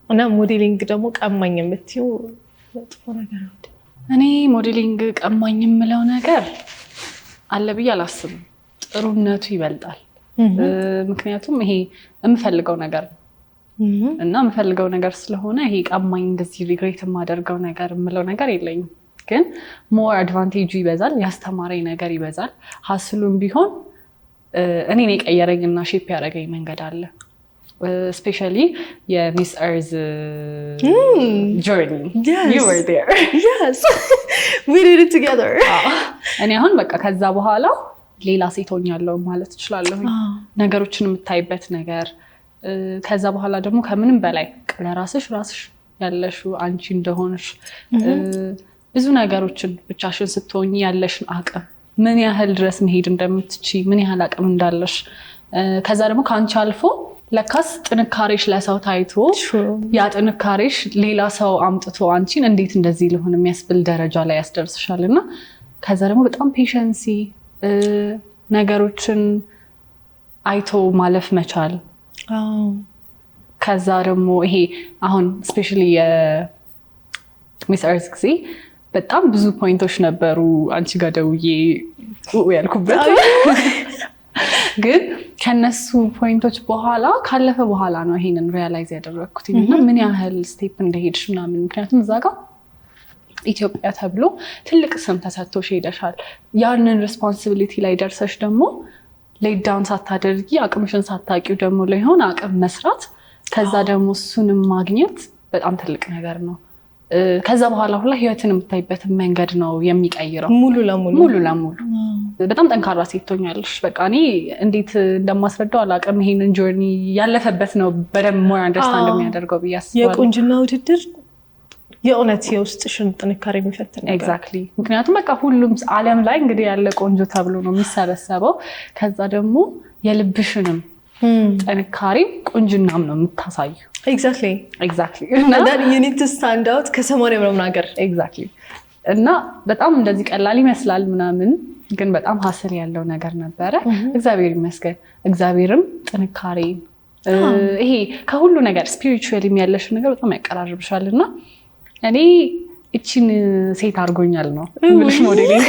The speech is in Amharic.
እና ሞዴሊንግ ደግሞ ቀማኝ የምትይው ጥሩ ነገር ነው? እኔ ሞዴሊንግ ቀማኝ የምለው ነገር አለ ብዬ አላስብም። ጥሩነቱ ይበልጣል። ምክንያቱም ይሄ የምፈልገው ነገር ነው እና የምፈልገው ነገር ስለሆነ ይሄ ቀማኝ እንደዚህ ሪግሬት የማደርገው ነገር የምለው ነገር የለኝም። ግን ሞር አድቫንቴጁ ይበዛል፣ ያስተማረኝ ነገር ይበዛል። ሀስሉም ቢሆን እኔን የቀየረኝ እና ሼፕ ያደረገኝ መንገድ አለ። ስፔሻሊ የሚስ እርዝ ጆርኒ you were there. Yes, we did it together. እኔ አሁን በቃ ከዛ በኋላ ሌላ ሴት ሆኛለሁ ማለት እችላለሁ። ነገሮችን የምታይበት ነገር ከዛ በኋላ ደግሞ ከምንም በላይ ለራስሽ ያለሽው አንቺ እንደሆነሽ ብዙ ነገሮችን ብቻሽን ስትሆኚ ያለሽን አቅም ምን ያህል ድረስ መሄድ እንደምትችይ ምን ያህል አቅም እንዳለሽ ከዛ ደግሞ ካንቺ አልፎ ለካስ ጥንካሬሽ ለሰው ታይቶ ያ ጥንካሬሽ ሌላ ሰው አምጥቶ አንቺን እንዴት እንደዚህ ሊሆን የሚያስብል ደረጃ ላይ ያስደርስሻልና ከዛ ደግሞ በጣም ፔሸንሲ ነገሮችን አይቶ ማለፍ መቻል ከዛ ደግሞ ይሄ አሁን ስፔሻሊ የሚስ እርዝ ጊዜ በጣም ብዙ ፖይንቶች ነበሩ አንቺ ጋር ደውዬ ያልኩበት ግን ከነሱ ፖይንቶች በኋላ ካለፈ በኋላ ነው ይሄንን ሪያላይዝ ያደረኩት እና ምን ያህል ስቴፕ እንደሄድሽ ምናምን ምክንያቱም እዛ ጋር ኢትዮጵያ ተብሎ ትልቅ ስም ተሰጥቶሽ ሄደሻል። ያንን ሪስፖንሲቢሊቲ ላይ ደርሰሽ ደግሞ ሌት ዳውን ሳታደርጊ አቅምሽን ሳታቂው ደግሞ ለሆነ አቅም መስራት ከዛ ደግሞ እሱንም ማግኘት በጣም ትልቅ ነገር ነው። ከዛ በኋላ ሁላ ህይወትን የምታይበትን መንገድ ነው የሚቀይረው ሙሉ ለሙሉ በጣም ጠንካራ ሴት ትሆኛለሽ። በቃ እኔ እንዴት እንደማስረዳው አላውቅም። ይሄንን ጆርኒ ያለፈበት ነው በደንብ ሞር አንደርስታንድ የሚያደርገው ብዬ አስባለሁ። የቁንጅና ውድድር የእውነት የውስጥሽን ጥንካሬ የሚፈትን ነገር ኤግዛክትሊ። ምክንያቱም በቃ ሁሉም ዓለም ላይ እንግዲህ ያለ ቆንጆ ተብሎ ነው የሚሰበሰበው። ከዛ ደግሞ የልብሽንም ጥንካሬ ቁንጅናም ነው የምታሳዩ። ኤግዛክትሊ and then you need to stand out ከሰሞኑ ምናምን ነገር ኤግዛክትሊ። እና በጣም እንደዚህ ቀላል ይመስላል ምናምን ግን በጣም ሀስል ያለው ነገር ነበረ። እግዚአብሔር ይመስገን። እግዚአብሔርም ጥንካሬ ይሄ ከሁሉ ነገር ስፒሪቹዋሊ ያለሽ ነገር በጣም ያቀራርብሻልና እኔ እቺን ሴት አድርጎኛል ነው ምልሽ ሞዴሊንግ